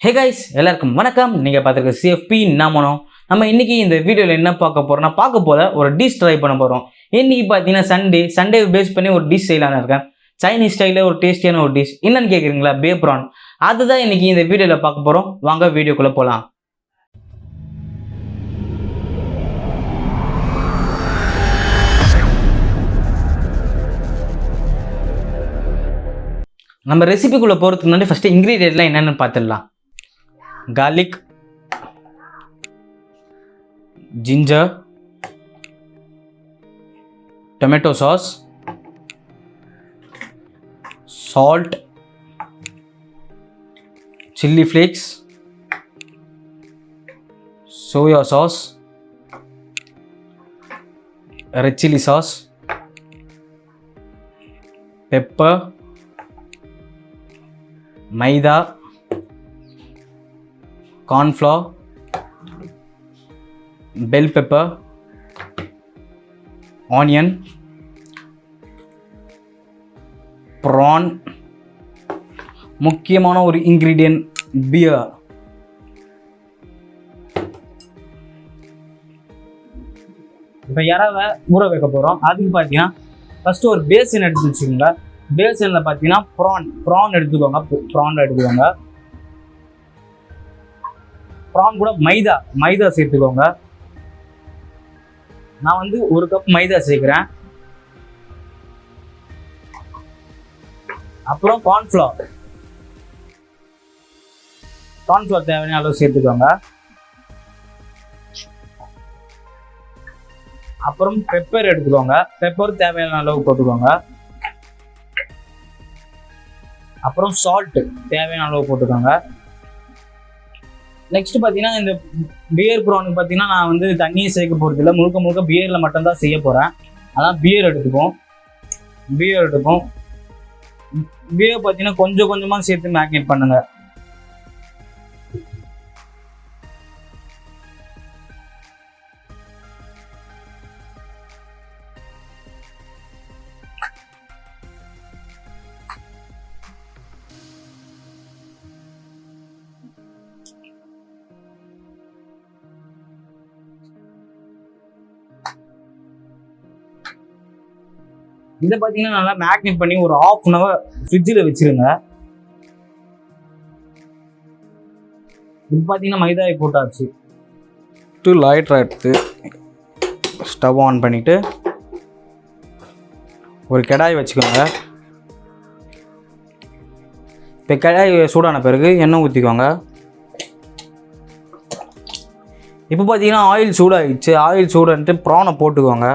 Hey guys, எல்லாருக்கும் வணக்கம். நீங்க பாத்துக்க CFP Mano. நம்ம இன்னைக்கு இந்த வீடியோல என்ன பார்க்க போறோம்னா ஒரு டிஷ் ட்ரை பண்ண போறோம். இன்னைக்கு பாத்தீங்கன்னா சண்டே பேஸ் பண்ணி ஒரு டிஷ் செய்யலாம்னு இருக்கேன். சைனீஸ் ஸ்டைல்ல ஒரு டேஸ்டியான ஒரு டிஷ். என்னன்னு கேக்குறீங்களா? BEER prawn. அதுதான் இன்னைக்கு இந்த வீடியோல பார்க்க போறோம். வாங்க வீடியோக்குள்ள போலாம். நம்ம ரெசிபிக்குள்ள போறதுக்கு முன்னாடி ஃபர்ஸ்ட் இன்கிரிடியன்ட்லாம் என்னன்னு பார்த்துடலாம். Garlic, ginger, tomato sauce, salt, chilli flakes, soya sauce, red chilli sauce, pepper, Maida, corn flour, bell pepper, onion, prawn, முக்கியமான ஒரு இன்கிரிடியன்ட் beer. இப்போ யாராவது ஊற வைக்க போகிறோம். அதுக்கு பார்த்தீங்கன்னா ஃபஸ்ட்டு ஒரு பேசன் எடுத்து வச்சுக்கோங்க. பேசனில் பார்த்தீங்கன்னா ப்ரான் எடுத்துக்கோங்க. ப்ரான் கூட மைதா சேர்த்துக்கோங்க. நான் வந்து ஒரு கப் மைதா சேர்க்கிறேன். அப்புறம் கார்ன்ஃப்ளவர் தேவையான அளவு சேர்த்துக்கோங்க. அப்புறம் பெப்பர் எடுத்துக்கோங்க. பெப்பர் தேவையான அளவு போட்டுக்கோங்க. அப்புறம் சால்ட் தேவையான அளவு போட்டுக்கோங்க. நெக்ஸ்ட் பார்த்தீங்கன்னா இந்த பியர் ப்ரானுக்கு பார்த்தீங்கன்னா நான் வந்து தண்ணியை சேர்க்க போகிறது இல்லை, முழுக்க பியரில் மட்டும்தான் செய்ய போகிறேன். அதான் பியர் எடுத்துப்போம். பியர் பார்த்தீங்கன்னா கொஞ்சமாக சேர்த்து மேக்னேட் பண்ணுங்க. இதை பார்த்தீங்கன்னா நல்லா மேக்னேட் பண்ணி ஒரு ½ அன் அவர் ஃப்ரிட்ஜில் வச்சிருங்க. இது பார்த்தீங்கன்னா மைதாவை போட்டாச்சு. லைட்டர் எடுத்து ஸ்டவ் ஆன் பண்ணிவிட்டு ஒரு கடாய் வச்சுக்கோங்க. இப்போ கடாய் சூடான பிறகு எண்ணெய் ஊற்றிக்கோங்க. இப்போ பார்த்தீங்கன்னா ஆயில் சூடாகிடுச்சு. ஆயில் சூடான்ட்டு ப்ரானை போட்டுக்கோங்க.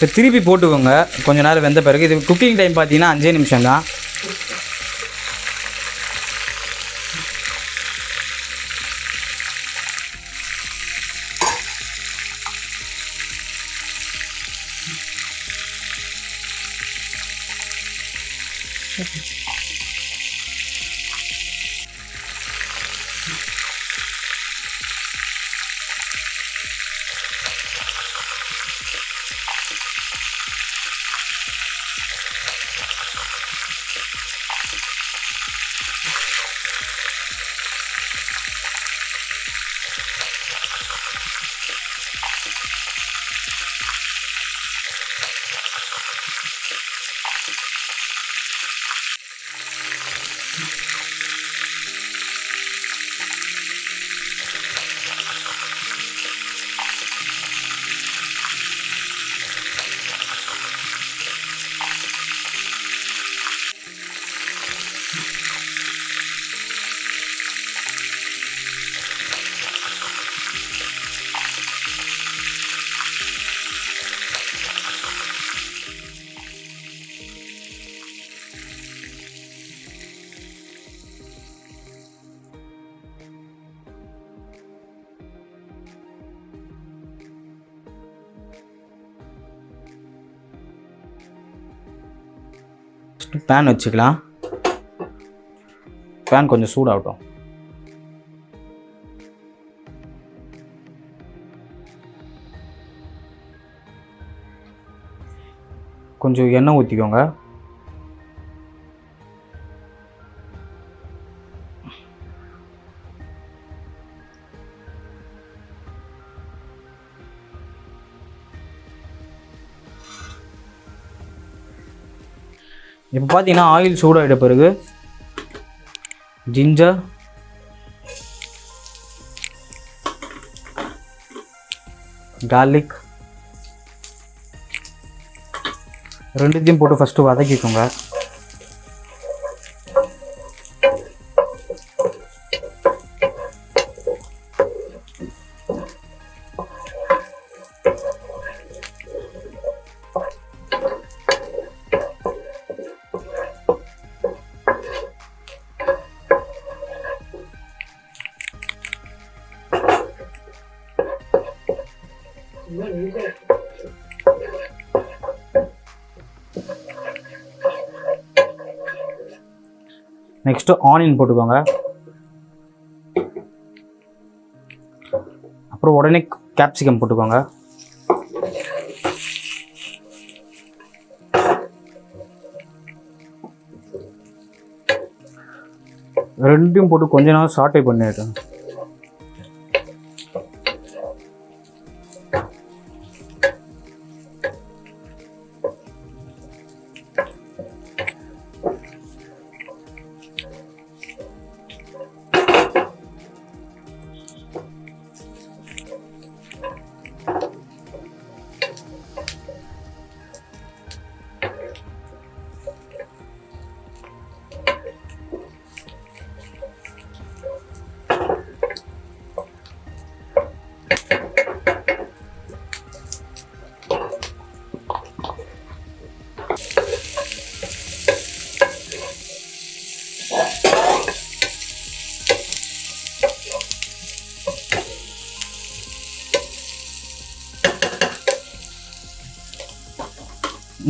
இப்போ திருப்பி போட்டுக்கோங்க. கொஞ்சம் நேரம் வெந்த பிறகு இது குக்கிங் டைம் பார்த்தீங்கன்னா 5 நிமிஷம் தான். நெக்ஸ்ட் பேன் வச்சுக்கலாம். பேன் கொஞ்சம் சூடாகட்டும். கொஞ்சம் எண்ணெய் ஊற்றிக்கோங்க. இப்போ பார்த்தீங்கன்னா ஆயில் சூடாகிட்ட பிறகு ஜிஞ்சர், கார்லிக் ரெண்டுத்தையும் போட்டு ஃபஸ்ட்டு வதக்கிக்கோங்க. நெக்ஸ்ட்டு ஆனியன் போட்டுக்கோங்க. அப்புறம் உடனே கேப்சிகம் போட்டுக்கோங்க. ரெண்டையும் போட்டு கொஞ்ச நேரம் சாட்டே பண்ணிட்டேன்.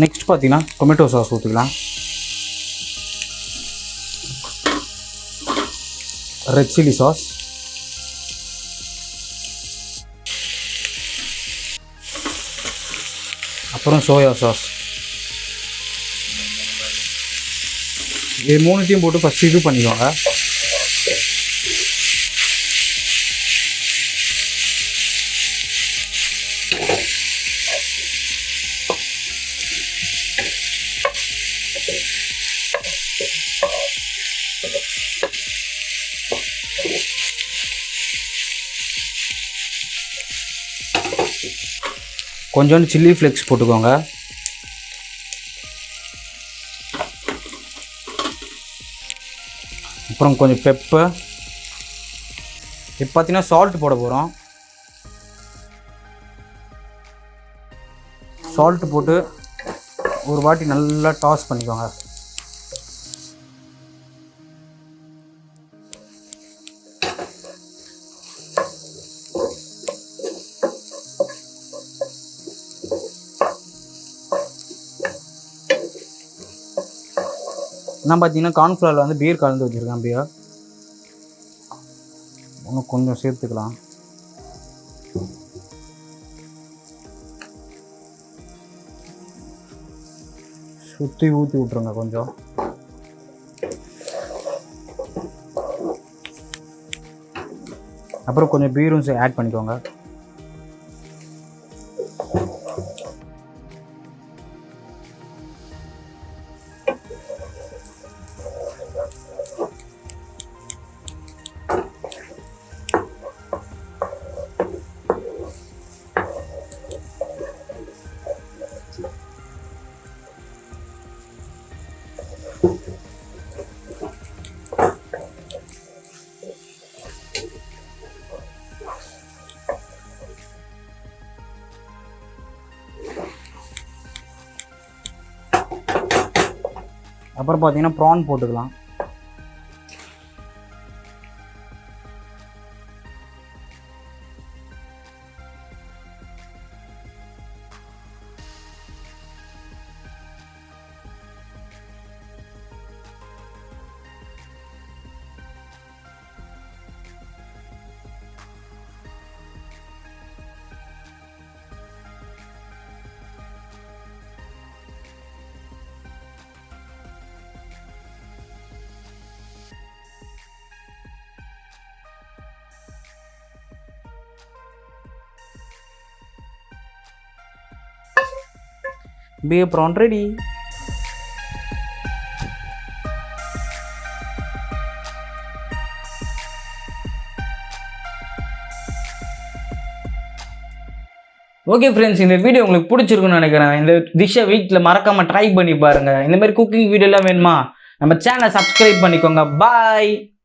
நெக்ஸ்ட் பார்த்தீங்கன்னா டொமேட்டோ சாஸ் ஊற்றிக்கலாம். ரெட் சில்லி சாஸ், அப்புறம் சோயா சாஸ். இது மூணுத்தையும் போட்டு ஃபஸ்ட்டு இது பண்ணிக்கோங்க. கொஞ்சோண்டு சில்லி ஃப்ளேக்ஸ் போட்டுக்கோங்க. அப்புறம் கொஞ்சம் பெப்பர். இப்போ பார்த்தீங்கன்னா சால்ட் போட போகிறோம். சால்ட் போட்டு ஒரு வாட்டி நல்லா டாஸ் பண்ணிக்கோங்க. நான் பார்த்தீங்கன்னா கார்ன்ஃப்ளவரில் வந்து பீர் கலந்து வச்சுருக்கேன். பீர் இன்னும் கொஞ்சம் சேர்த்துக்கலாம். சுற்றி ஊற்றி விட்ருங்க கொஞ்சம். அப்புறம் கொஞ்சம் பீரும் ஆட் பண்ணிக்கோங்க. அப்புறம் பார்த்தீங்கன்னா ப்ரான் போட்டுக்கலாம். BEER prawn ready. Okay friends, இந்த வீடியோ உங்களுக்கு பிடிச்சிருக்குன்னு நினைக்கிறேன். இந்த டிஷ்ஷை வீட்டில் மறக்காமல் ட்ரை பண்ணி பாருங்கள். இந்த மாதிரி குக்கிங் வீடியோலாம் வேணுமா நம்ம சேனலை சப்ஸ்கிரைப் பண்ணிக்கோங்க. பாய்.